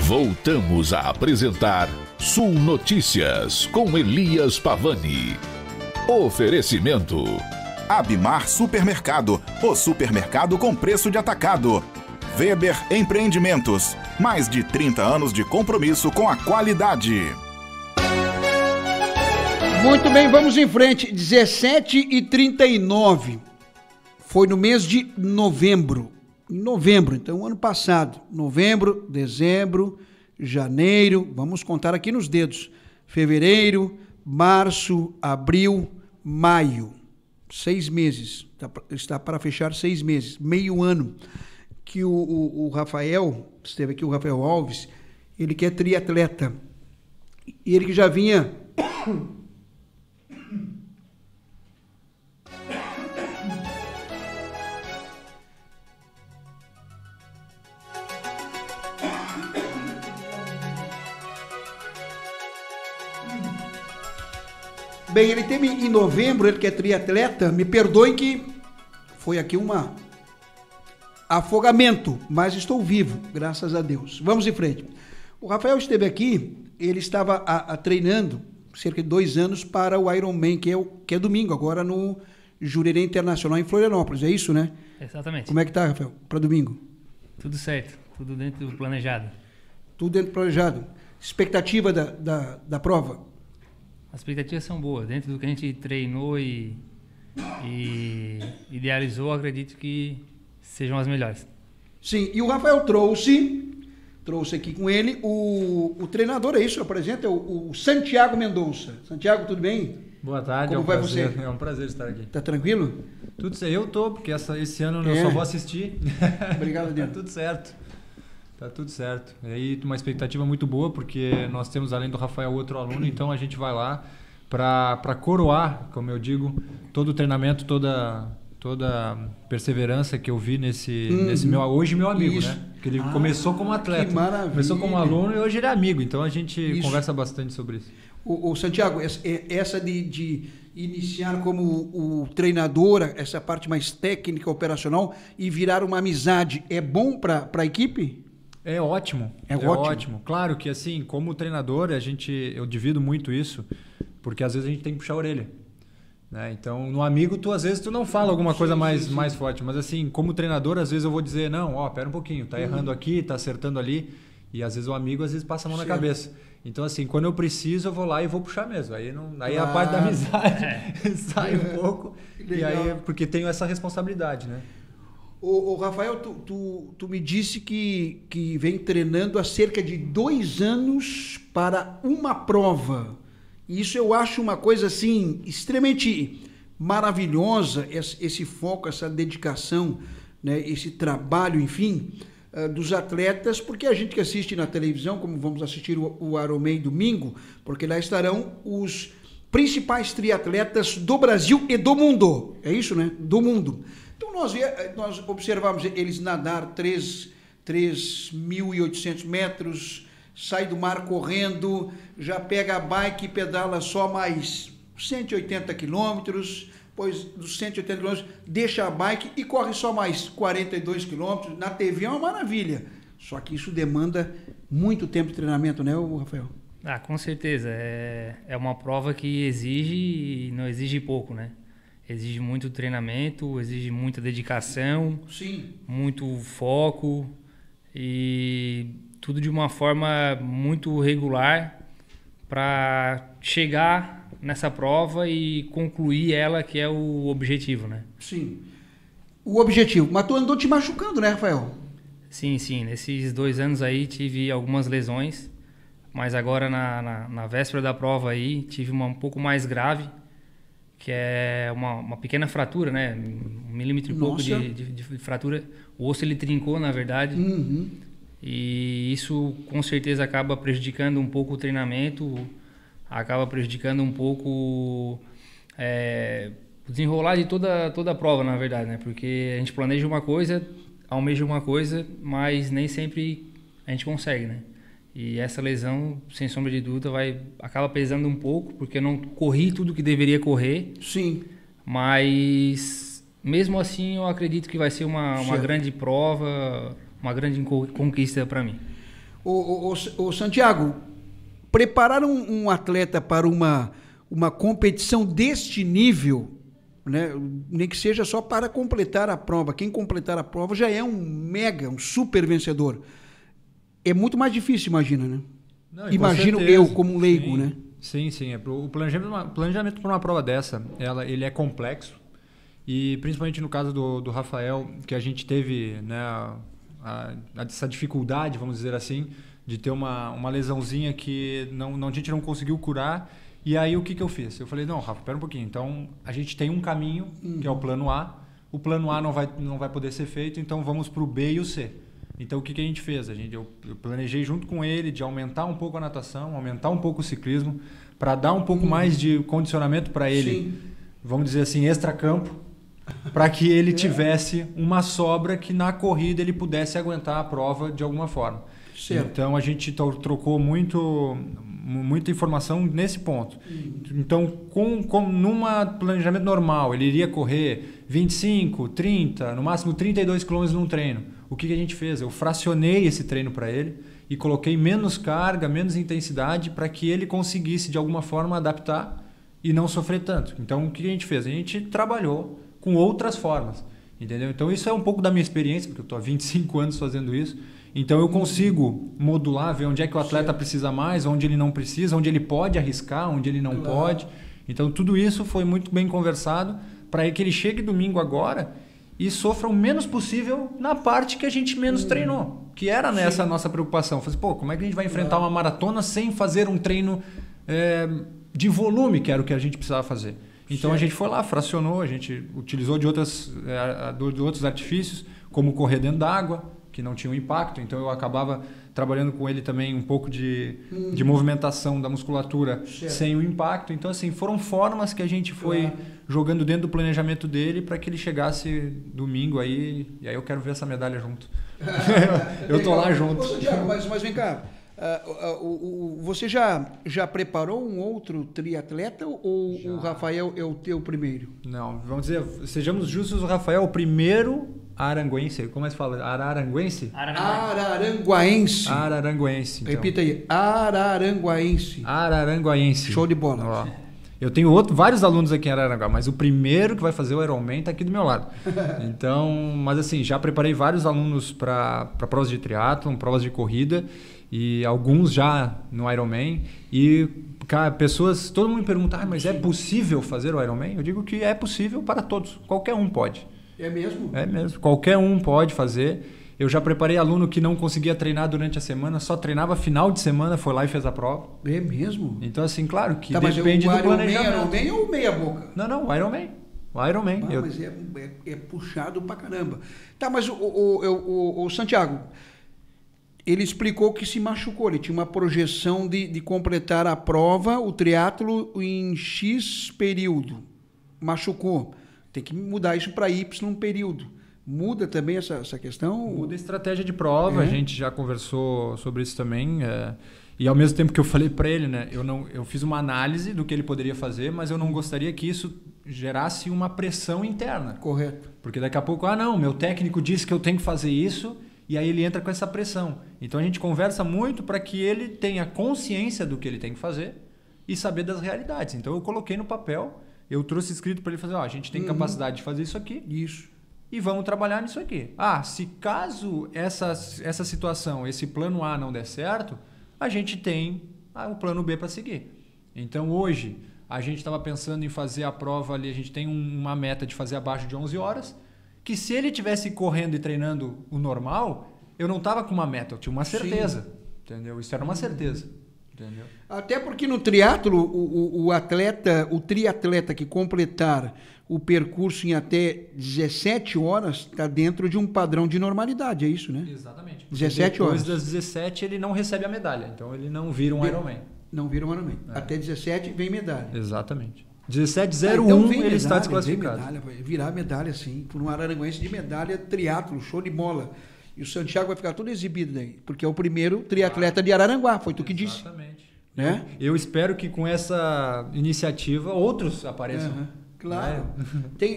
Voltamos a apresentar Sul Notícias com Elias Pavani. Oferecimento: Abimar Supermercado, o supermercado com preço de atacado. Weber Empreendimentos, mais de 30 anos de compromisso com a qualidade. Muito bem, vamos em frente. 17h39. Foi no mês de novembro. Em novembro, então, ano passado. Novembro, dezembro, janeiro. Vamos contar aqui nos dedos. Fevereiro, março, abril, maio. 6 meses. Está para fechar 6 meses. Meio ano. Que o Rafael, esteve aqui o Rafael Alves, ele que é triatleta. E ele que já vinha... Bem, ele teve em novembro, ele que é triatleta, me perdoem que foi aqui uma... afogamento, mas estou vivo, graças a Deus. Vamos em frente. O Rafael esteve aqui, ele estava treinando cerca de 2 anos para o Ironman, que é domingo, agora no Jurerê Internacional em Florianópolis, é isso, né? Exatamente. Como é que tá, Rafael, para domingo? Tudo certo, tudo dentro do planejado. Tudo dentro do planejado. Expectativa da prova? As expectativas são boas, dentro do que a gente treinou e idealizou, acredito que sejam as melhores. Sim, e o Rafael trouxe aqui com ele o treinador, é isso? Apresenta o Santiago Mendonça. Santiago, tudo bem? Boa tarde, Como vai você? É um prazer estar aqui. Tá tranquilo? Tudo certo, eu tô, porque esse ano eu só vou assistir. Obrigado, Deus. Tá tudo certo. Tá tudo certo. E aí uma expectativa muito boa, porque nós temos além do Rafael outro aluno, então a gente vai lá para coroar, como eu digo, todo o treinamento, toda perseverança que eu vi nesse hoje meu amigo, isso. né? Que ele começou como atleta, que maravilha. Começou como aluno e hoje ele é amigo, então a gente conversa bastante sobre isso. O Santiago, essa de iniciar como o treinador, essa parte mais técnica, operacional, e virar uma amizade, é bom para a equipe? É ótimo. É ótimo. Claro que assim, como treinador, eu divido muito isso, porque às vezes a gente tem que puxar a orelha. Né? Então, no amigo, às vezes tu não fala alguma coisa mais forte, mas assim, como treinador, às vezes eu vou dizer, não, pera um pouquinho, tá errando aqui, tá acertando ali, e às vezes o amigo passa a mão na cabeça. Então assim, quando eu preciso, eu vou lá e vou puxar mesmo. Aí a parte da amizade sai um pouco, e aí porque tenho essa responsabilidade, né? O Rafael, tu me disse que vem treinando há cerca de 2 anos para uma prova. Isso eu acho uma coisa assim extremamente maravilhosa, esse foco, essa dedicação, né, esse trabalho, enfim, dos atletas, porque a gente que assiste na televisão, como vamos assistir o Ironman domingo, porque lá estarão os principais triatletas do Brasil e do mundo. É isso, né? Do mundo. Então nós observamos eles nadar 3.800 metros, sai do mar correndo, já pega a bike e pedala só mais 180 quilômetros, depois dos 180 quilômetros deixa a bike e corre só mais 42 quilômetros. Na TV é uma maravilha, só que isso demanda muito tempo de treinamento, né, Rafael? Com certeza. É uma prova que exige e não exige pouco, né? Exige muito treinamento, exige muita dedicação, sim, muito foco e tudo de uma forma muito regular para chegar nessa prova e concluir ela, que é o objetivo, né? Sim. O objetivo. Mas tu andou te machucando, né, Rafael? Sim. Nesses 2 anos aí tive algumas lesões, mas agora na véspera da prova aí tive uma um pouco mais grave, que é uma pequena fratura, né? 1 milímetro e pouco de fratura. O osso ele trincou, na verdade. Uhum. E isso com certeza acaba prejudicando um pouco o treinamento, acaba prejudicando um pouco o desenrolar de toda a prova, na verdade, né? Porque a gente planeja uma coisa, almeja uma coisa, mas nem sempre a gente consegue, né? E essa lesão, sem sombra de dúvida, acaba pesando um pouco, porque eu não corri tudo que deveria correr. Sim. Mas mesmo assim eu acredito que vai ser uma grande prova, uma grande conquista para mim. Ô, Santiago, preparar um atleta para uma competição deste nível, né, nem que seja só para completar a prova, quem completar a prova já é um super vencedor. É muito mais difícil, imagina, né? Não, imagino eu como um leigo, né? Sim. O planejamento para uma prova dessa, ele é complexo. E principalmente no caso do Rafael, que a gente teve, né, essa dificuldade, vamos dizer assim, de ter uma lesãozinha que a gente não conseguiu curar. E aí o que eu fiz? Eu falei, não, Rafa, espera um pouquinho. Então a gente tem um caminho, que é o plano A. O plano A não vai poder ser feito, então vamos para o B e o C. Então o que a gente fez? Eu planejei junto com ele de aumentar um pouco a natação, aumentar um pouco o ciclismo, para dar um pouco mais de condicionamento para ele, sim, vamos dizer assim, extracampo, para que ele tivesse uma sobra que na corrida ele pudesse aguentar a prova de alguma forma. Certo. Então a gente trocou muita informação nesse ponto. Então, num planejamento normal, ele iria correr 25, 30, no máximo 32 km num treino. O que a gente fez? Eu fracionei esse treino para ele e coloquei menos carga, menos intensidade para que ele conseguisse de alguma forma adaptar e não sofrer tanto. Então, o que a gente fez? A gente trabalhou com outras formas, entendeu? Então, isso é um pouco da minha experiência, porque eu estou há 25 anos fazendo isso. Então, eu consigo modular, ver onde é que o atleta precisa mais, onde ele não precisa, onde ele pode arriscar, onde ele não pode. Então, tudo isso foi muito bem conversado para que ele chegue domingo agora e sofra o menos possível na parte que a gente menos treinou, que era nessa nossa preocupação. Falei, como é que a gente vai enfrentar uma maratona sem fazer um treino de volume, que era o que a gente precisava fazer? Então, a gente foi lá, fracionou, a gente utilizou de outros artifícios, como correr dentro d'água, que não tinha um impacto. Então, eu acabava trabalhando com ele também um pouco de movimentação da musculatura sem o impacto. Então, assim, foram formas que a gente foi jogando dentro do planejamento dele para que ele chegasse domingo aí. E aí eu quero ver essa medalha junto. Eu tô lá junto. Ô, Santiago, mas vem cá. Você já preparou um outro triatleta ou o Rafael é o teu primeiro? Não, vamos dizer, sejamos justos, o Rafael é o primeiro araranguense. Como é que se fala? Araranguense? Araranguaense. Araranguense. Então. Repita aí. Araranguaense. Araranguaense. Show de bola. Ó. Eu tenho vários alunos aqui em Araranguá, mas o primeiro que vai fazer o Ironman está aqui do meu lado. Então, mas assim, já preparei vários alunos para provas de triatlon, provas de corrida, e alguns já no Ironman. E cara, todo mundo me pergunta, mas é possível fazer o Ironman? Eu digo que é possível para todos, qualquer um pode. É mesmo? É mesmo, qualquer um pode fazer. Eu já preparei aluno que não conseguia treinar durante a semana, só treinava final de semana, foi lá e fez a prova. É mesmo? Então, assim, claro que depende do planejamento. O Ironman ou meia boca? Não, o Ironman. O Ironman. Mas é puxado pra caramba. Tá, mas o Santiago, ele explicou que se machucou, ele tinha uma projeção de completar a prova, o triatlo, em X período. Machucou. Tem que mudar isso para Y período. Muda também essa questão? Muda a estratégia de prova, a gente já conversou sobre isso também. E ao mesmo tempo que eu falei para ele, né, eu fiz uma análise do que ele poderia fazer, mas eu não gostaria que isso gerasse uma pressão interna. Correto. Porque daqui a pouco, meu técnico disse que eu tenho que fazer isso, e aí ele entra com essa pressão. Então a gente conversa muito para que ele tenha consciência do que ele tem que fazer e saber das realidades. Então eu coloquei no papel, eu trouxe escrito para ele fazer, a gente tem capacidade de fazer isso aqui. Isso. E vamos trabalhar nisso aqui. Se caso essa situação, esse plano A não der certo, a gente tem o plano B para seguir. Então hoje a gente estava pensando em fazer a prova ali, a gente tem uma meta de fazer abaixo de 11 horas, que se ele tivesse correndo e treinando o normal, eu não estava com uma meta, eu tinha uma certeza. Sim. Entendeu? Isso era uma certeza. Entendeu? Até porque no triatlo, o triatleta que completar o percurso em até 17 horas está dentro de um padrão de normalidade, é isso, né? Exatamente. 17 horas. Depois das 17 ele não recebe a medalha, então ele não vira um Ironman. Não vira um Ironman. Até 17 vem medalha. Exatamente. 17:01 então ele está desclassificado. Virar medalha, sim, por um araranguense de medalha triatlo, show de bola. E o Santiago vai ficar todo exibido daí, porque é o primeiro triatleta de Araranguá, foi tu que disse. Exatamente. Né? Eu espero que com essa iniciativa outros apareçam. Claro.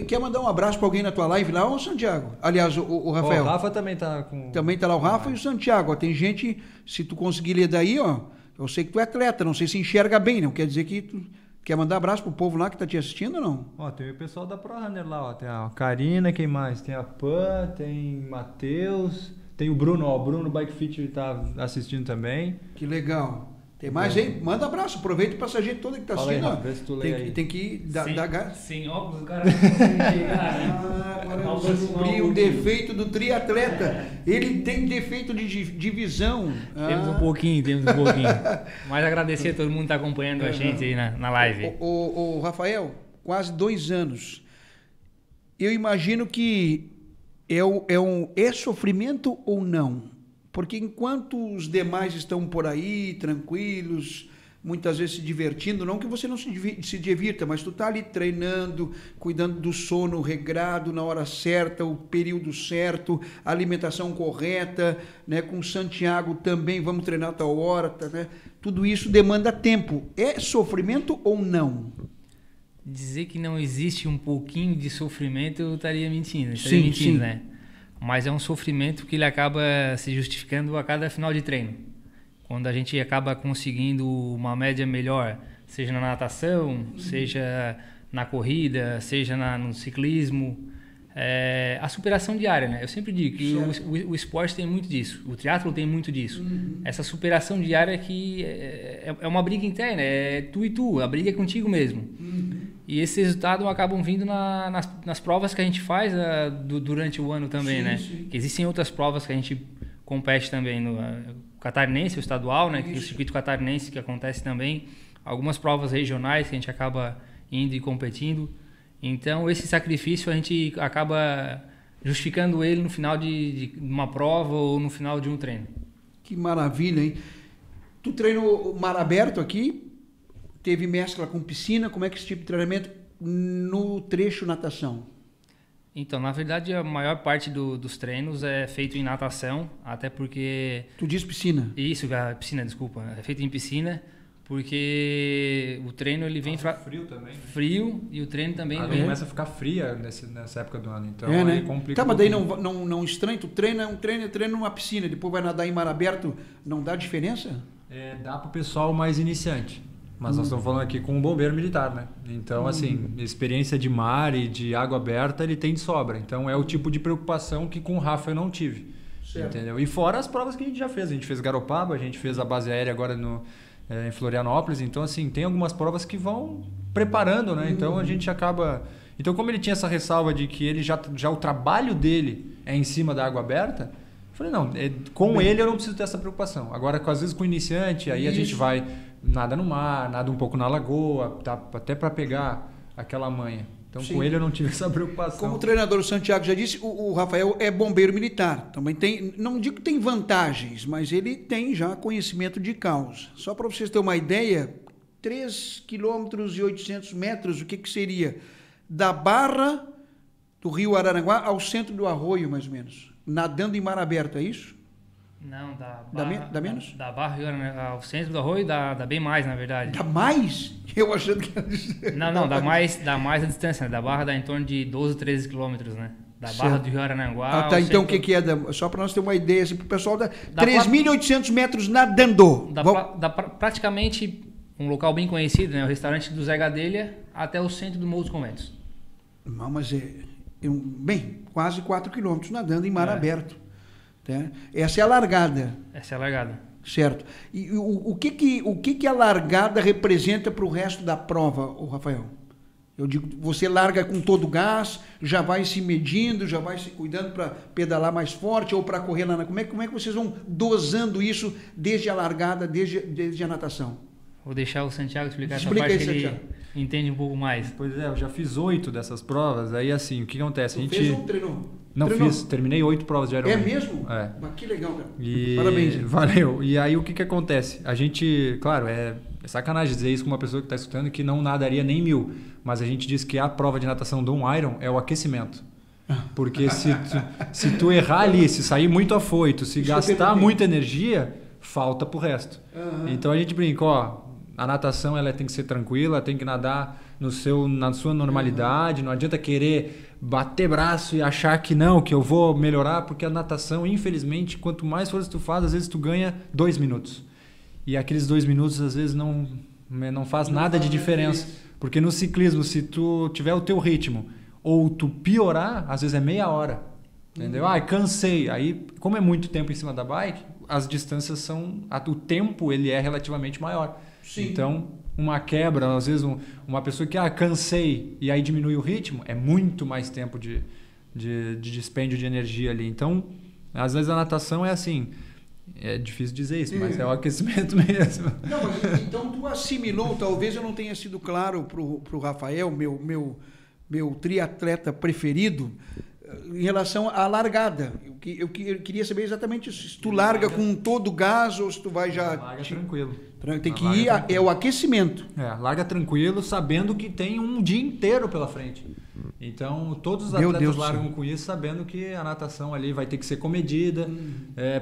Quer mandar um abraço para alguém na tua live lá, ou Santiago? Aliás, o Rafael. O Rafa também tá com... Também tá lá o Rafa e o Santiago. Ó, tem gente, se tu conseguir ler daí, ó, eu sei que tu é atleta, não sei se enxerga bem, não quer dizer que tu quer mandar abraço pro povo lá que tá te assistindo ou não? Ó, tem o pessoal da ProRunner lá, ó, tem a Karina, quem mais? Tem a Pan, tem Matheus, tem o Bruno, ó, o Bruno Bike Fit tá assistindo também. Que legal. Tem mais, hein? Manda abraço, aproveita pra essa gente toda que tá assistindo. Fala aí, vê se tu lê aí. Tem que dar gás. Sem óculos, o cara não consegue chegar. Agora eu descobri o defeito do triatleta. Ele tem defeito de visão. Temos um pouquinho. Mas agradecer a todo mundo que tá acompanhando a gente aí na live. O Rafael, quase 2 anos. Eu imagino que é sofrimento ou não? Porque enquanto os demais estão por aí, tranquilos, muitas vezes se divertindo, não que você não se divirta, mas tu tá ali treinando, cuidando do sono regrado, na hora certa, o período certo, a alimentação correta, né? Com o Santiago também, vamos treinar a tal hora, tá, né? Tudo isso demanda tempo. É sofrimento ou não? Dizer que não existe um pouquinho de sofrimento, eu estaria mentindo. Sim. Né? Mas é um sofrimento que ele acaba se justificando a cada final de treino. Quando a gente acaba conseguindo uma média melhor, seja na natação, seja na corrida, seja no ciclismo, a superação diária, né? Eu sempre digo que o esporte tem muito disso, o triatlo tem muito disso. Essa superação diária que é uma briga interna, é tu e tu, a briga é contigo mesmo. E esses resultados acabam vindo nas provas que a gente faz durante o ano também, né? Sim. Que existem outras provas que a gente compete também, no catarinense, o estadual, né? Que é o circuito catarinense que acontece também. Algumas provas regionais que a gente acaba indo e competindo. Então, esse sacrifício a gente acaba justificando ele no final de uma prova ou no final de um treino. Que maravilha, hein? Tu treinou mar aberto aqui? Teve mescla com piscina? Como é que é esse tipo de treinamento no trecho natação? Então, na verdade, a maior parte dos treinos é feito em natação, até porque... Tu diz piscina? Isso, a piscina, desculpa. É feito em piscina, porque o treino ele vem... Frio também. Frio, e o treino também vem... começa a ficar fria nessa época do ano, então né? Complica. Tá, mas daí não estranha? Tu treina numa piscina, depois vai nadar em mar aberto, não dá diferença? Dá pro pessoal mais iniciante. Mas nós estamos falando aqui com um bombeiro militar, né? Então, assim, experiência de mar e de água aberta ele tem de sobra. Então, é o tipo de preocupação que com o Rafa eu não tive. Certo. Entendeu? E fora as provas que a gente já fez. A gente fez Garopaba, a gente fez a base aérea agora em Florianópolis. Então, assim, tem algumas provas que vão preparando, né? Então, a gente acaba... Então, como ele tinha essa ressalva de que ele já o trabalho dele é em cima da água aberta, eu falei, não, ele eu não preciso ter essa preocupação. Agora, às vezes com o iniciante, aí a gente vai... Nada no mar, nada um pouco na lagoa, tá, até para pegar aquela manha. Então, com ele eu não tive essa preocupação. Como o treinador o Santiago já disse, o Rafael é bombeiro militar. Também tem, não digo que tem vantagens, mas ele tem já conhecimento de causa. Só para vocês terem uma ideia, 3,8 km, o que seria? Da barra do Rio Araranguá ao centro do Arroio, mais ou menos. Nadando em mar aberto, é isso? Não, dá menos? Da Barra ao centro do Arroio dá bem mais, na verdade. Dá mais? Eu achando que... Não, dá mais a distância, né? Da Barra dá em torno de 12, 13 quilômetros, né? Da Barra do Rio Araranguá... tá, então centro... o que é? Só para nós ter uma ideia, assim, para o pessoal, 3.800 metros nadando. Dá praticamente um local bem conhecido, né? O restaurante do Zé Gadelha até o centro do Morro dos Conventos. Não, mas bem, quase 4 quilômetros nadando em mar aberto. Tá? Essa é a largada. Essa é a largada. Certo. E o que a largada representa para o resto da prova, Rafael? Eu digo, você larga com todo o gás, já vai se medindo, já vai se cuidando para pedalar mais forte ou para correr lá. Como é que vocês vão dosando isso desde a largada, desde a natação? Vou deixar o Santiago explicar essa parte que ele entende um pouco mais. Pois é, eu já fiz 8 dessas provas, aí assim, o que acontece? Tu fez ou treinou? Não fiz, terminei 8 provas de Ironman. É mesmo? É. Mas que legal, cara. Parabéns. Valeu. E aí o que acontece? A gente, claro, é sacanagem dizer isso com uma pessoa que está escutando que não nadaria nem 1000, mas a gente diz que a prova de natação do Iron é o aquecimento. Porque se tu errar ali, se sair muito afoito, se gastar muita energia, falta pro resto. Então a gente brinca, a natação ela tem que ser tranquila, tem que nadar na sua normalidade, não adianta querer bater braço e achar que não, que eu vou melhorar, porque a natação, infelizmente, quanto mais força tu faz, às vezes tu ganha 2 minutos. E aqueles 2 minutos, às vezes, não faz nada de diferença. Porque no ciclismo, se tu tiver o teu ritmo, ou tu piorar, às vezes é meia hora. Entendeu? Cansei. Aí, como é muito tempo em cima da bike, as distâncias são... O tempo, ele é relativamente maior. Sim. Então, uma quebra, às vezes uma pessoa que cansei e aí diminui o ritmo, é muito mais tempo de dispêndio de energia ali. Então, às vezes a natação é assim, é difícil dizer isso, mas é o aquecimento mesmo. Não, mas então tu assimilou, talvez eu não tenha sido claro pro Rafael, meu triatleta preferido, em relação à largada. Eu queria saber exatamente isso. Se tu larga com todo o gás ou se tu vai já... Larga tranquilo. Tem que ir, é o aquecimento. Larga tranquilo, sabendo que tem um dia inteiro pela frente. Então, todos os atletas largam com isso, sabendo que a natação ali vai ter que ser comedida.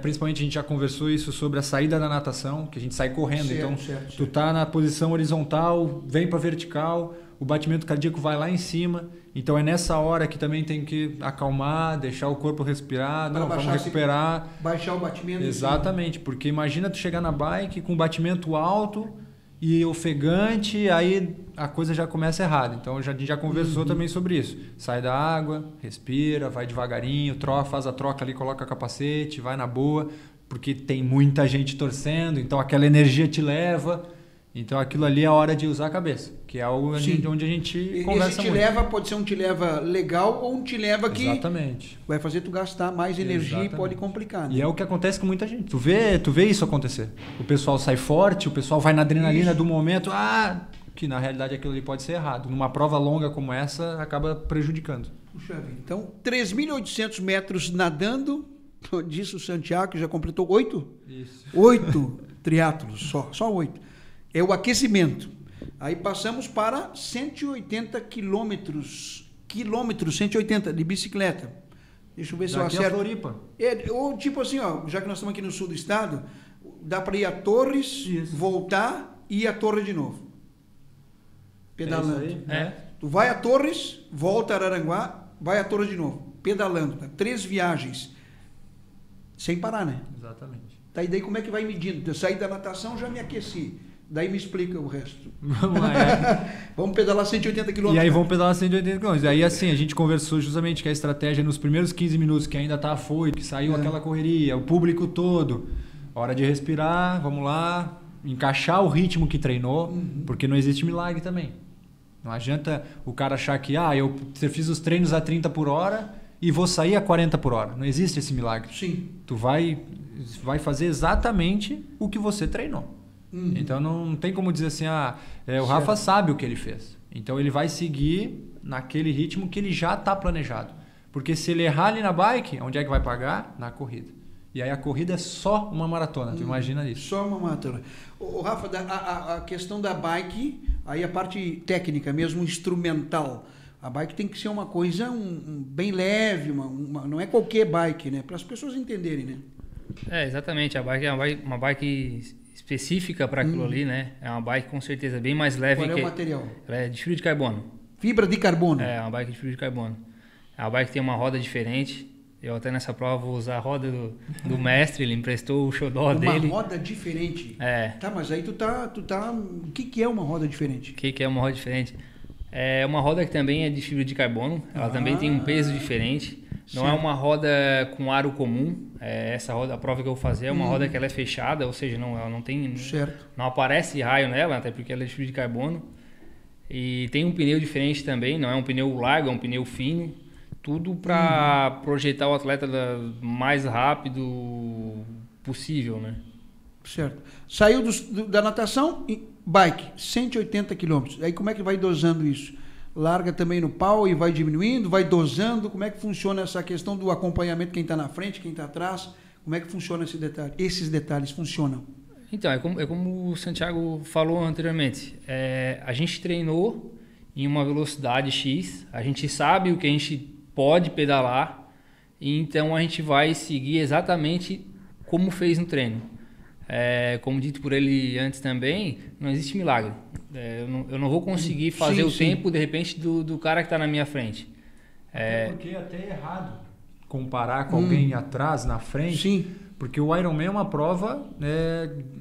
Principalmente, a gente já conversou isso sobre a saída da natação, que a gente sai correndo. Certo, tu tá na posição horizontal, vem para vertical, o batimento cardíaco vai lá em cima. Então, é nessa hora que também tem que acalmar, deixar o corpo respirar. Não, vamos recuperar. Baixar o batimento. Exatamente, porque imagina tu chegar na bike com batimento alto e ofegante, aí a coisa já começa errada. Então, a gente já conversou também sobre isso. Sai da água, respira, vai devagarinho, faz a troca ali, coloca capacete, vai na boa, porque tem muita gente torcendo, então aquela energia te leva. Então, aquilo ali é a hora de usar a cabeça, que é onde a gente conversa muito. Esse pode ser um te leva legal ou um te leva que Exatamente. Vai fazer tu gastar mais energia e pode complicar. Né? E é o que acontece com muita gente. Tu vê isso acontecer. O pessoal sai forte, o pessoal vai na adrenalina do momento, que na realidade aquilo ali pode ser errado. Numa prova longa como essa, acaba prejudicando. Puxa vida. Então, 3.800 metros nadando, disse o Santiago, já completou 8? Isso. 8 triatlos, só 8. É o aquecimento. Aí passamos para 180 quilômetros, 180 de bicicleta. Deixa eu ver se eu acerto. Daqui a Floripa. Ou tipo assim, já que nós estamos aqui no sul do estado, dá para ir a Torres, voltar e ir a Torre de novo. Pedalando. Tu vai a Torres, volta a Araranguá, vai a Torre de novo. Pedalando. 3 viagens. Sem parar, né? Exatamente. Tá, e daí como é que vai medindo? Eu saí da natação, já me aqueci. Daí me explica o resto. Vamos lá, Vamos pedalar 180 km. E aí vamos pedalar 180 km. E aí assim, a gente conversou justamente que a estratégia nos primeiros 15 minutos, que ainda tá afoito, que saiu aquela correria, o público todo. Hora de respirar, vamos lá, encaixar o ritmo que treinou, porque não existe milagre também. Não adianta o cara achar que eu fiz os treinos a 30 por hora e vou sair a 40 por hora. Não existe esse milagre. Sim. Tu vai fazer exatamente o que você treinou. Então não tem como dizer assim, o Rafa sabe o que ele fez. Então ele vai seguir naquele ritmo que ele já está planejado. Porque se ele errar ali na bike, onde é que vai pagar? Na corrida. E aí a corrida é só uma maratona, tu imagina isso. Só uma maratona. O Rafa, a questão da bike, aí a parte técnica mesmo, instrumental. A bike tem que ser uma coisa bem leve, não é qualquer bike, né? Para as pessoas entenderem, né? Exatamente. A bike é uma bike específica para aquilo ali, né? É uma bike com certeza bem mais leve. Qual é o material? Ela é de fibra de carbono. Fibra de carbono? É, uma bike de fibra de carbono. A bike tem uma roda diferente. Eu até nessa prova vou usar a roda do mestre, ele emprestou o xodó dele. Uma roda diferente? É. Tá, mas aí tu tá... O que é uma roda diferente? O que é uma roda diferente? É uma roda que também é de fibra de carbono. Ela também tem um peso diferente. Não é uma roda com aro comum. Essa roda, a prova que eu vou fazer é uma roda que ela é fechada, ou seja, ela não tem... Certo. Não aparece raio nela, até porque ela é de fibra de carbono. E tem um pneu diferente também, não é um pneu largo, é um pneu fino. Tudo para projetar o atleta mais rápido possível, né? Certo. Saiu da natação, bike, 180 km. Aí como é que vai dosando isso? Larga também no pau e vai diminuindo, vai dosando? Como é que funciona essa questão do acompanhamento, quem está na frente, quem está atrás? Como é que funciona esse detalhe? Esses detalhes funcionam? Então, é como o Santiago falou anteriormente. A gente treinou em uma velocidade X, a gente sabe o que a gente pode pedalar, e então a gente vai seguir exatamente como fez no treino. Como dito por ele antes também, não existe milagre. Eu não vou conseguir fazer o tempo, de repente, do cara que está na minha frente. Porque até é errado comparar com alguém atrás, na frente. Sim. Porque o Ironman é uma prova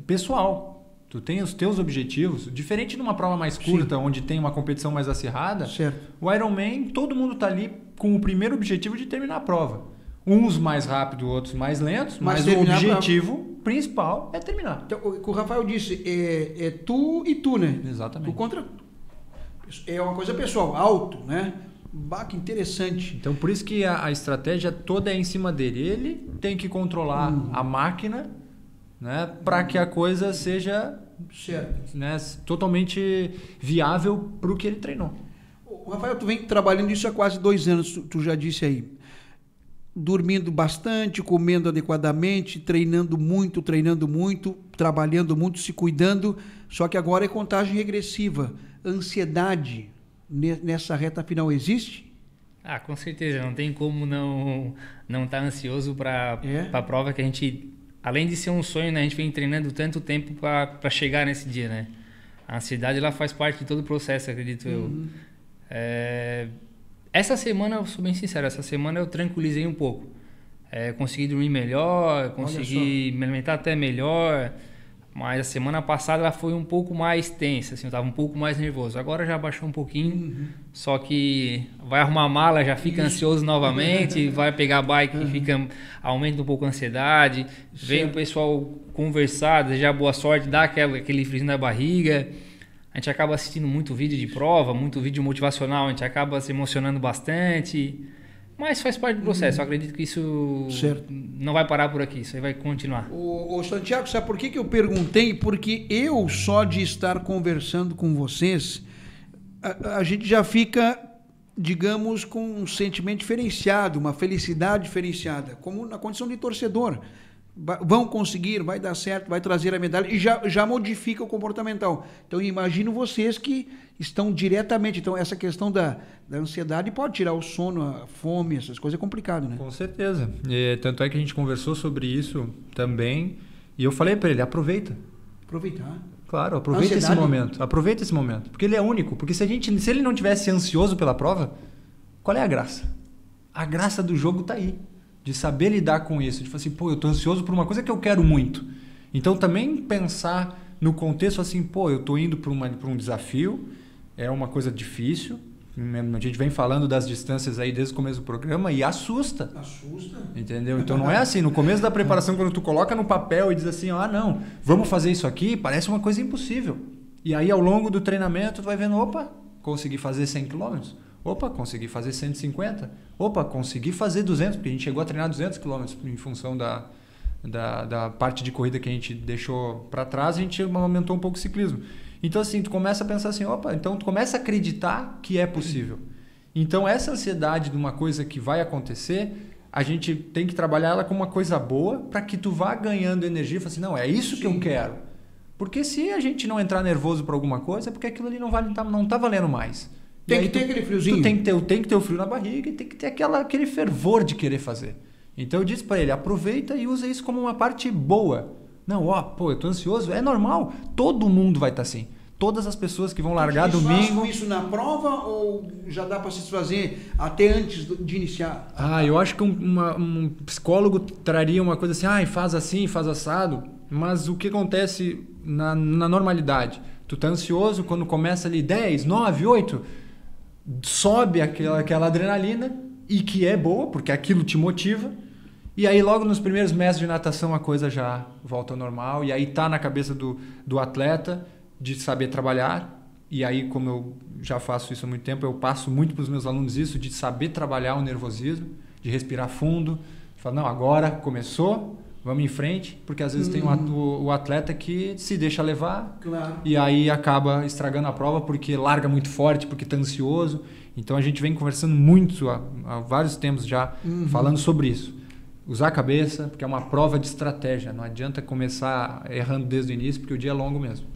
pessoal. Tu tem os teus objetivos. Diferente de uma prova mais curta, onde tem uma competição mais acirrada, o Ironman, todo mundo está ali com o primeiro objetivo de terminar a prova. Uns mais rápido, outros mais lentos, mas o objetivo principal é terminar. Então, o que o Rafael disse, é tu e tu, né? Exatamente. Tu contra... É uma coisa pessoal, alto, né? Bah, que interessante. Então, por isso que a estratégia toda é em cima dele. Ele tem que controlar a máquina, né, para que a coisa seja né, totalmente viável para o que ele treinou. O Rafael, tu vem trabalhando isso há quase 2 anos, tu já disse aí. Dormindo bastante, comendo adequadamente, treinando muito, trabalhando muito, se cuidando. Só que agora é contagem regressiva. Ansiedade nessa reta final existe? Com certeza. Não tem como não estar ansioso para a prova que a gente... Além de ser um sonho, né, a gente vem treinando tanto tempo para chegar nesse dia, né? A ansiedade, ela faz parte de todo o processo, acredito eu. Essa semana, eu sou bem sincero, essa semana eu tranquilizei um pouco. Consegui dormir melhor, consegui me alimentar até melhor, mas a semana passada ela foi um pouco mais tensa, assim, eu estava um pouco mais nervoso. Agora já baixou um pouquinho, só que vai arrumar a mala, já fica ansioso novamente, vai pegar a bike, aumenta um pouco a ansiedade, vem o pessoal conversar, desejar boa sorte, dá aquele friozinho na barriga. A gente acaba assistindo muito vídeo de prova, muito vídeo motivacional, a gente acaba se emocionando bastante, mas faz parte do processo. Eu acredito que isso não vai parar por aqui, isso aí vai continuar. Ô Santiago, sabe por que eu perguntei? Porque eu, só de estar conversando com vocês, a gente já fica, digamos, com um sentimento diferenciado, uma felicidade diferenciada, como na condição de torcedor. Vão conseguir, vai dar certo, vai trazer a medalha e já modifica o comportamental. Então, imagino vocês que estão diretamente... Então, essa questão da ansiedade pode tirar o sono, a fome, essas coisas é complicado, né? Com certeza. Tanto é que a gente conversou sobre isso também e eu falei para ele, aproveita. Aproveitar. Claro, aproveita esse momento. Aproveita esse momento, porque ele é único. Porque se ele não tivesse ansioso pela prova, qual é a graça? A graça do jogo está aí. De saber lidar com isso, de falar assim, eu tô ansioso por uma coisa que eu quero muito. Então também pensar no contexto assim, eu tô indo para um desafio, é uma coisa difícil, a gente vem falando das distâncias aí desde o começo do programa e assusta. Entendeu? Então não é assim, no começo da preparação, quando tu coloca no papel e diz assim, não, vamos fazer isso aqui, parece uma coisa impossível. E aí ao longo do treinamento tu vai vendo, consegui fazer 100 km. Consegui fazer 150. Consegui fazer 200, porque a gente chegou a treinar 200 km em função da parte de corrida que a gente deixou para trás, a gente aumentou um pouco o ciclismo. Então, assim, tu começa a pensar assim, então tu começa a acreditar que é possível. Então, essa ansiedade de uma coisa que vai acontecer, a gente tem que trabalhar ela como uma coisa boa para que tu vá ganhando energia e fala assim, não, é isso que eu quero. Porque se a gente não entrar nervoso por alguma coisa, é porque aquilo ali não tá valendo mais. Tem que ter aquele friozinho. Tu tem que ter o frio na barriga e tem que ter aquele fervor de querer fazer. Então eu disse para ele, aproveita e usa isso como uma parte boa. Não, eu tô ansioso, é normal. Todo mundo vai estar assim. Todas as pessoas que vão largar domingo... Isso na prova ou já dá para se fazer até antes de iniciar? Eu acho que um psicólogo traria uma coisa assim, faz assim, faz assado. Mas o que acontece na normalidade? Tu tá ansioso quando começa ali 10, 9, 8... sobe aquela adrenalina e que é boa, porque aquilo te motiva, e aí logo nos primeiros metros de natação a coisa já volta ao normal, e aí tá na cabeça do atleta de saber trabalhar, e aí como eu já faço isso há muito tempo, eu passo muito para os meus alunos isso, de saber trabalhar o nervosismo, de respirar fundo, de falar, não, agora começou, vamos em frente, porque às vezes tem o atleta que se deixa levar e aí acaba estragando a prova porque larga muito forte, porque está ansioso. Então a gente vem conversando muito há vários tempos já falando sobre isso. Usar a cabeça, porque é uma prova de estratégia. Não adianta começar errando desde o início, porque o dia é longo mesmo.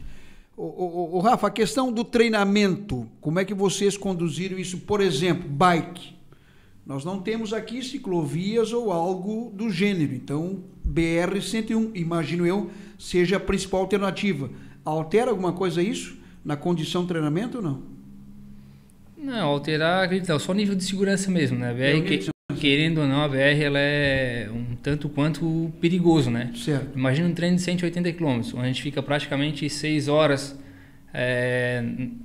O Rafa, a questão do treinamento, como é que vocês conduziram isso? Por exemplo, bike. Nós não temos aqui ciclovias ou algo do gênero, então BR-101, imagino eu, seja a principal alternativa. Altera alguma coisa isso na condição de treinamento ou não? Não, alterar, acredito, só nível de segurança mesmo, né? A BR, querendo ou não, a BR ela é um tanto quanto perigoso, né? Certo. Imagina um treino de 180 km, onde a gente fica praticamente 6 horas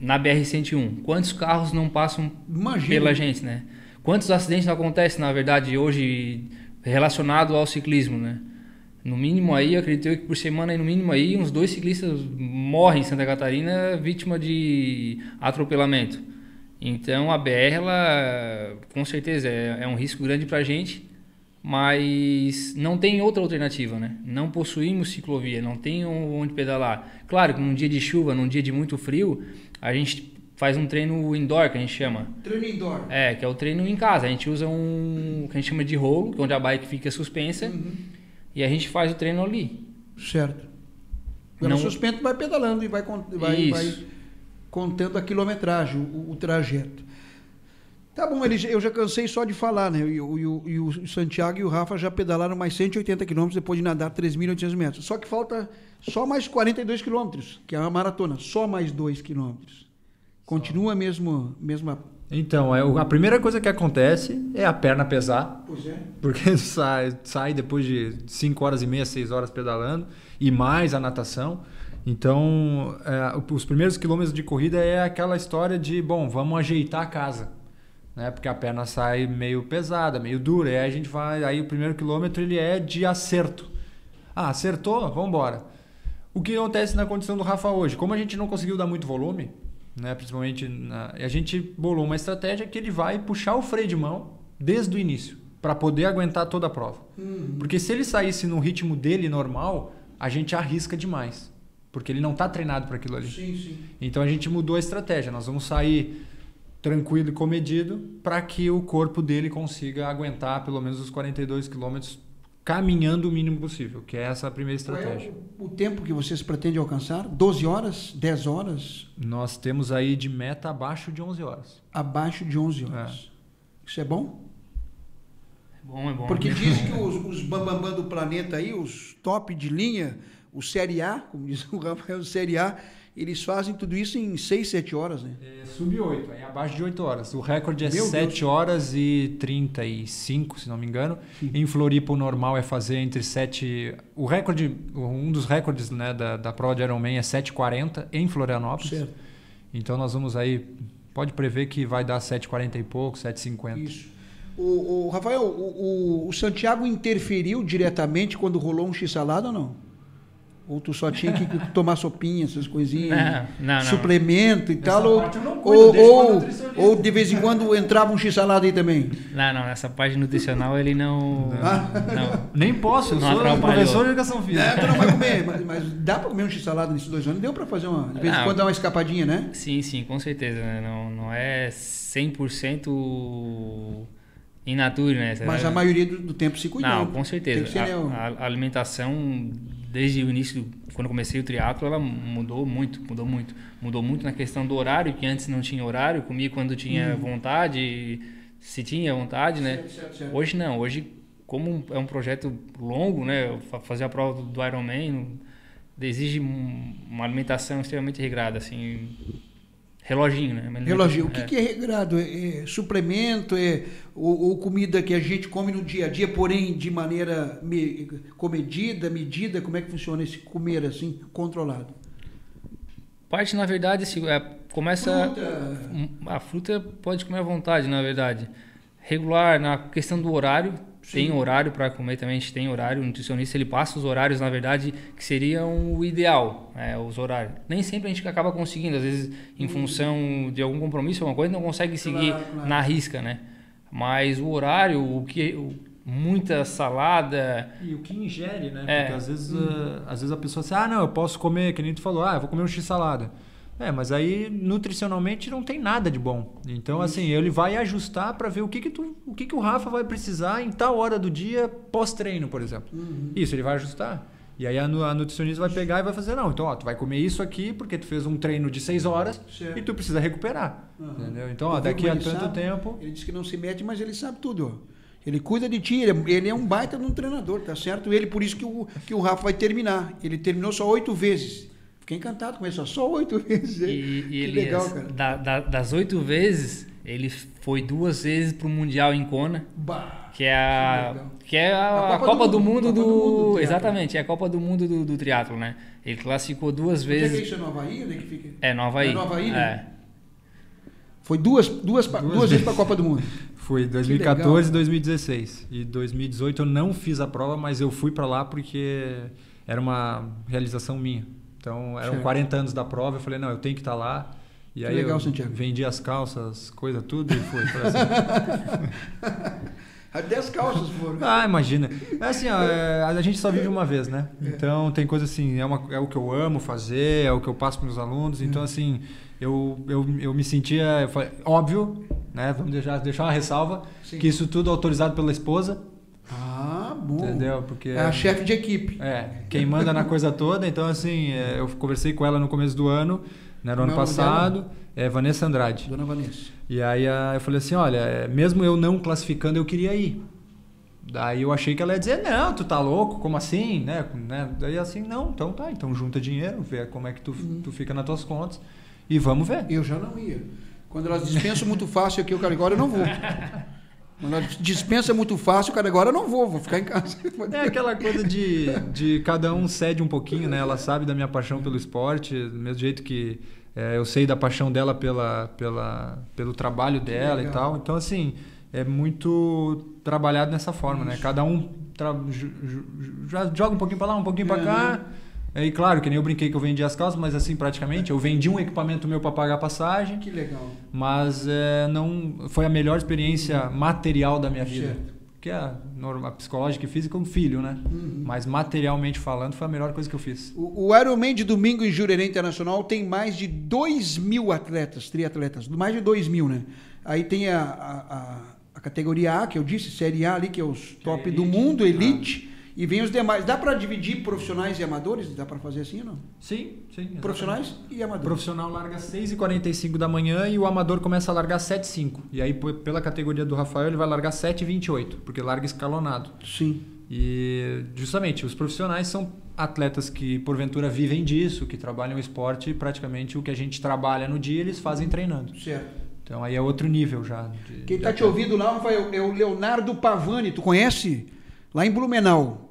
na BR-101. Quantos carros não passam pela gente, né? Quantos acidentes não acontecem, na verdade, hoje relacionado ao ciclismo, né? No mínimo aí, eu acredito que por semana, no mínimo aí, uns 2 ciclistas morrem em Santa Catarina vítima de atropelamento. Então a BR, ela, com certeza, é um risco grande para a gente, mas não tem outra alternativa, né? Não possuímos ciclovia, não tem onde pedalar. Claro que num dia de chuva, num dia de muito frio, a gente faz um treino indoor, que a gente chama. Treino indoor. Que é o treino em casa. A gente usa que a gente chama de rolo, onde a bike fica suspensa, e a gente faz o treino ali. Certo. Pelo suspenso vai pedalando e vai contando a quilometragem, o trajeto. Tá bom, eu já cansei só de falar, né? E o Santiago e o Rafa já pedalaram mais 180 quilômetros depois de nadar 3.800 metros. Só que falta só mais 42 quilômetros, que é uma maratona. Só mais 2 quilômetros. Continua mesma... Então, a primeira coisa que acontece é a perna pesar. Pois é. Porque sai depois de 5 horas e meia, 6 horas pedalando, e mais a natação. Então, os primeiros quilômetros de corrida é aquela história de, vamos ajeitar a casa, né? Porque a perna sai meio pesada, meio dura, e aí a gente vai, aí o primeiro quilômetro ele é de acerto. Acertou? Vamos embora. O que acontece na condição do Rafa hoje? Como a gente não conseguiu dar muito volume, né? Principalmente, a gente bolou uma estratégia que ele vai puxar o freio de mão desde o início, para poder aguentar toda a prova. Porque se ele saísse no ritmo dele normal, a gente arrisca demais. Porque ele não está treinado para aquilo ali. Sim. Então a gente mudou a estratégia. Nós vamos sair tranquilo e comedido para que o corpo dele consiga aguentar pelo menos os 42 quilômetros caminhando o mínimo possível, que é essa a primeira estratégia. Qual é o tempo que vocês pretendem alcançar? 12 horas? 10 horas? Nós temos aí de meta abaixo de 11 horas. Abaixo de 11 horas. Isso é bom? É bom. Porque dizem que os bambambam do planeta aí, os top de linha, o Série A, como diz o Rafael, o Série A, eles fazem tudo isso em 6, 7 horas, né? Sub 8, é abaixo de 8 horas. O recorde é 7 horas e 35, se não me engano. Sim. Em Floripa, o normal é fazer entre 7... O recorde, um dos recordes, né, da prova de Ironman é 7h40 em Florianópolis. Certo. Então nós vamos aí... Pode prever que vai dar 7h40 e pouco, 7h50. Isso. Rafael, o Santiago interferiu diretamente quando rolou um x-salada ou não? Ou tu só tinha que tomar sopinha, essas coisinhas, não, suplemento e tal, ou de vez em quando entrava um x-salada aí também? Não, essa parte nutricional ele não. Nem posso, eu sou professor de educação física. Tu não vai comer, mas dá para comer um x-salada nesses 2 anos? Deu para fazer de vez em quando dar uma escapadinha, né? Sim, com certeza, né? Não é 100% in natura, né? Mas a maioria do tempo se cuidando. Não, com certeza. A alimentação, desde o início, quando eu comecei o triatlo, ela mudou muito. Mudou muito na questão do horário, que antes não tinha horário, comia quando tinha vontade, se tinha vontade, né? Certo. Hoje não, hoje, como é um projeto longo, né? Fazer a prova do Ironman exige uma alimentação extremamente regrada, assim... Reloginho, né? Reloginho. O que é regrado? É suplemento? Ou comida que a gente come no dia a dia, porém de maneira comedida, medida? Como é que funciona esse comer assim, controlado? Parte, na verdade, começa... Fruta. A fruta pode comer à vontade, na verdade. Regular, na questão do horário, tem horário para comer também, a gente tem horário, o nutricionista ele passa os horários, na verdade, que seriam o ideal, os horários. Nem sempre a gente acaba conseguindo, às vezes em função de algum compromisso, alguma coisa, não consegue seguir na risca, né? Mas o horário, muita salada... E o que ingere, né? Porque às vezes a pessoa diz, não, eu posso comer, que nem tu falou, eu vou comer um x-salada. Mas aí nutricionalmente não tem nada de bom. Então, assim, ele vai ajustar para ver o que o Rafa vai precisar em tal hora do dia pós-treino, por exemplo. Isso, ele vai ajustar. E aí a nutricionista vai pegar e vai fazer, não, então tu vai comer isso aqui porque tu fez um treino de 6 horas e tu precisa recuperar. Entendeu? Então, daqui a tanto tempo... Ele disse que não se mete, mas ele sabe tudo. Ele cuida de ti, ele é um baita de um treinador, tá certo? Ele, por isso que o Rafa vai terminar. Ele terminou só 8 vezes. Fiquei encantado com isso, só 8 vezes. Que legal, cara. Das 8 vezes, ele foi 2 vezes pro Mundial em Kona. Bah, que é a Copa do Mundo do exatamente, é a Copa do Mundo do triatlo, né? Ele classificou 2 vezes. Onde é que isso é no Havaí? Onde é que fica? É no Havaí. É no Havaí, né? É. Foi duas vezes para a Copa do Mundo. Fui 2014 e 2016. E 2018 eu não fiz a prova, mas eu fui para lá porque era uma realização minha. Então, eram 40 anos da prova, eu falei, não, eu tenho que estar lá. E aí legal, eu Santiago. Vendi as calças, coisa tudo e fui. Assim. Até as calças foram. Ah, imagina. É assim, ó, a gente só vive uma vez, né? Então, tem coisa assim, é o que eu amo fazer, é o que eu passo para meus alunos. Então, assim, eu me sentia, eu falei, óbvio, né? Vamos deixar uma ressalva, que isso tudo é autorizado pela esposa. Ah, bom. Entendeu? Porque é a chefe de equipe. Quem manda na coisa toda. Então, assim, eu conversei com ela no começo do ano, né, no ano passado, Vanessa Andrade. Dona Vanessa. E aí eu falei assim, olha, mesmo eu não classificando, eu queria ir. Daí eu achei que ela ia dizer, não, tu tá louco, como assim? Né? Daí assim, não, então tá, então junta dinheiro, vê como é que tu fica nas tuas contas e vamos ver. Eu já não ia. Quando elas dispensam muito fácil aqui, eu cara, agora eu não vou. Quando ela dispensa muito fácil, cara, agora eu não vou ficar em casa. É aquela coisa de cada um cede um pouquinho, né? Ela sabe da minha paixão pelo esporte, do mesmo jeito que eu sei da paixão dela pelo trabalho dela e tal. Então, assim, é muito trabalhado nessa forma, né? Cada um já joga um pouquinho para lá, um pouquinho para cá. E claro, que nem eu brinquei que eu vendi as calças, mas assim, praticamente, eu vendi um equipamento meu para pagar a passagem. Que legal. Mas não foi a melhor experiência material da minha vida. Certo. Que é a psicológica e física, um filho, né? Mas materialmente falando, foi a melhor coisa que eu fiz. O Ironman de domingo em Jurerê Internacional tem mais de 2.000 atletas, triatletas, mais de 2.000, né? Aí tem a categoria A, que eu disse, Série A ali, que é os top do mundo, elite. E vem os demais. Dá para dividir profissionais e amadores? Dá para fazer assim ou não? Sim. Exatamente. Profissionais e amadores. O profissional larga 6h45 da manhã e o amador começa a largar 7h05. E aí, pela categoria do Rafael, ele vai largar 7h28, porque larga escalonado. Sim. E, justamente, os profissionais são atletas que, porventura, vivem disso, que trabalham o esporte, e praticamente o que a gente trabalha no dia, eles fazem treinando. Certo. Então, aí é outro nível já. Quem está te ouvindo lá, Rafael, é o Leonardo Pavani. Tu conhece? Lá em Blumenau.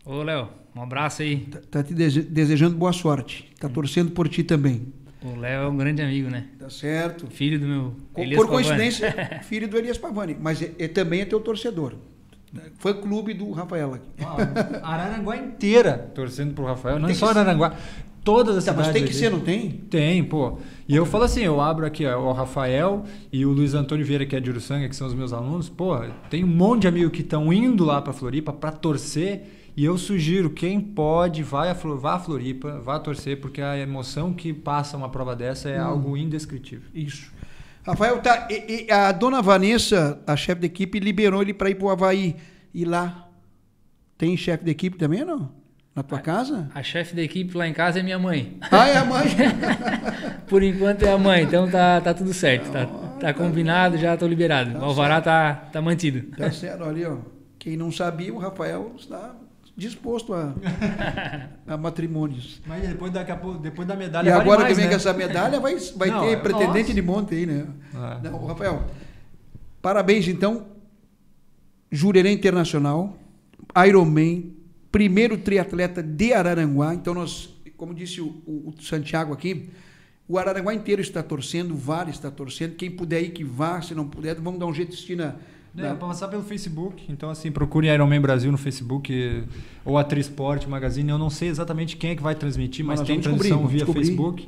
Ô, Léo, um abraço aí. Tá te desejando boa sorte. Tá torcendo por ti também. O Léo é um grande amigo, né? Tá certo. Filho do meu Elias Por Pavani. coincidência, filho do Elias Pavani. Mas também é teu torcedor. Foi clube do Rafael aqui. A Araranguá inteira torcendo pro Rafael. Não é só Araranguá. Todas as cidades. Mas tem que ser, não tem? Tem, pô. E eu falo assim, eu abro aqui ó, o Rafael e o Luiz Antônio Vieira, que é de Uruçanga, que são os meus alunos. Pô, tem um monte de amigos que estão indo lá pra Floripa pra torcer. E eu sugiro, quem pode, vá a Floripa, vá torcer, porque a emoção que passa uma prova dessa é algo indescritível. Isso. Rafael, tá, a dona Vanessa, a chefe da equipe, liberou ele para ir para o Havaí. E lá, tem chefe da equipe também ou não? Na tua casa? A chefe da equipe lá em casa é minha mãe. Ah, é a mãe? Por enquanto é a mãe, então tá tudo certo. Tá combinado, já tô liberado. O alvará tá mantido. Tá certo, olha, ó. Quem não sabia, o Rafael está disposto a matrimônios. Mas depois da medalha. E agora mais, que vem né? com essa medalha, vai ter pretendente de monte aí, né? Não, Rafael, parabéns então. Jurerê Internacional, Ironman, primeiro triatleta de Araranguá. Então nós, como disse o Santiago aqui, o Araranguá inteiro está torcendo, o Vale está torcendo. Quem puder ir que vá, se não puder, vamos dar um jeito de assistir para passar pelo Facebook, então assim, procure Ironman Brasil no Facebook ou a Trisport Magazine, eu não sei exatamente quem é que vai transmitir, mas tem transmissão via Facebook,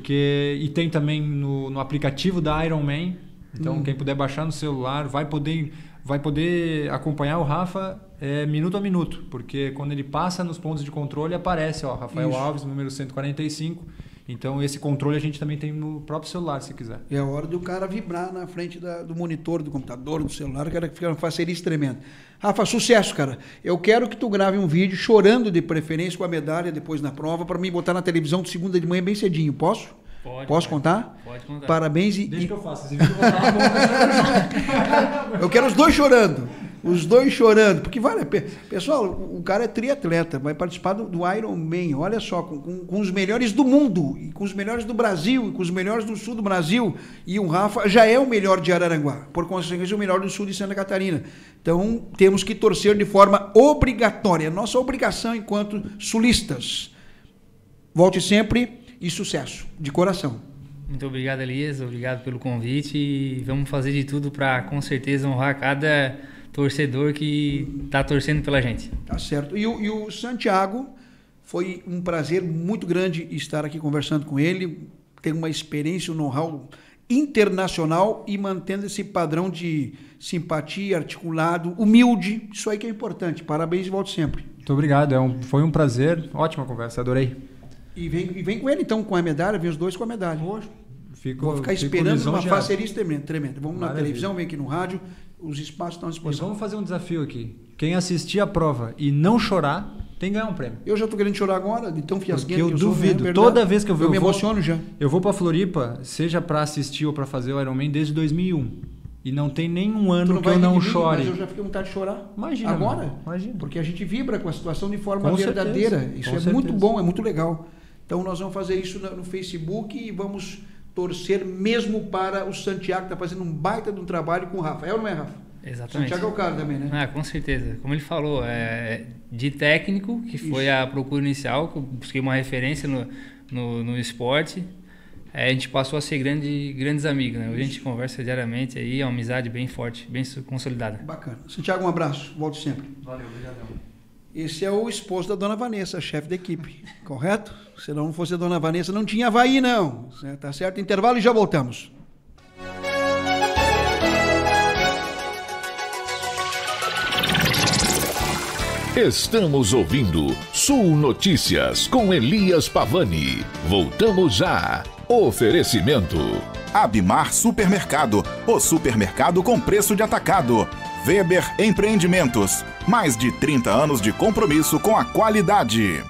e tem também no aplicativo da Ironman, então quem puder baixar no celular vai poder acompanhar o Rafa minuto a minuto, porque quando ele passa nos pontos de controle aparece, ó, Rafael Alves, número 145. Então, esse controle a gente também tem no próprio celular, se quiser. É a hora do cara vibrar na frente do monitor, do computador, do celular, o cara fica uma facerice tremenda. Rafa, sucesso, cara. Eu quero que tu grave um vídeo chorando de preferência com a medalha depois na prova, para mim botar na televisão de segunda de manhã bem cedinho. Posso? Posso contar? Pode contar. Parabéns e... Deixa que eu faço. Esse vídeo eu vou falar. Eu quero os dois chorando. Os dois chorando. Porque vale. Pessoal, o cara é triatleta, vai participar do Ironman. Olha só, com os melhores do mundo, e com os melhores do Brasil, e com os melhores do sul do Brasil. E o Rafa já é o melhor de Araranguá, por consequência, o melhor do sul de Santa Catarina. Então, temos que torcer de forma obrigatória. Nossa obrigação enquanto sulistas. Volte sempre e sucesso, de coração. Muito obrigado, Elias. Obrigado pelo convite. E vamos fazer de tudo para, com certeza, honrar cada torcedor que está torcendo pela gente. Tá certo. E o Santiago, foi um prazer muito grande estar aqui conversando com ele. Tem uma experiência, um know-how internacional e mantendo esse padrão de simpatia, articulado, humilde. Isso aí que é importante. Parabéns e volte sempre. Muito obrigado. Foi um prazer. Ótima conversa. Adorei. E vem com ele, então, com a medalha, vem os dois com a medalha. Vou ficar esperando uma parceria tremenda. Vamos na televisão, vem aqui no rádio, os espaços estão à disposição. E vamos fazer um desafio aqui. Quem assistir a prova e não chorar, tem que ganhar um prêmio. Eu já estou querendo chorar agora, de tão fiasquento que eu duvido. Toda vez que eu me emociono já. Eu vou para Floripa, seja para assistir ou para fazer o Ironman, desde 2001. E não tem nenhum ano que eu não chore. Mas eu já fiquei com vontade de chorar. Imagina. Agora? Imagina. Porque a gente vibra com a situação de forma com verdadeira. Certeza. Isso com é certeza. Muito bom, é muito legal. Então nós vamos fazer isso no Facebook e vamos torcer mesmo para o Santiago, que está fazendo um baita de um trabalho com o Rafa. É ou não é, Rafa? Exatamente. Santiago é o cara também, né? Ah, com certeza. Como ele falou, de técnico, que foi a procura inicial, que eu busquei uma referência no esporte, a gente passou a ser grandes amigos, né? Hoje a gente conversa diariamente aí, é uma amizade bem forte, bem consolidada. Bacana. Santiago, um abraço. Volte sempre. Valeu, obrigadão. Esse é o esposo da dona Vanessa, chefe da equipe, correto? Se não fosse a dona Vanessa, não tinha Havaí, não. Tá certo? Intervalo e já voltamos. Estamos ouvindo Sul Notícias com Elias Pavani. Voltamos já. Oferecimento. Abimar Supermercado, o supermercado com preço de atacado. Weber Empreendimentos, mais de 30 anos de compromisso com a qualidade.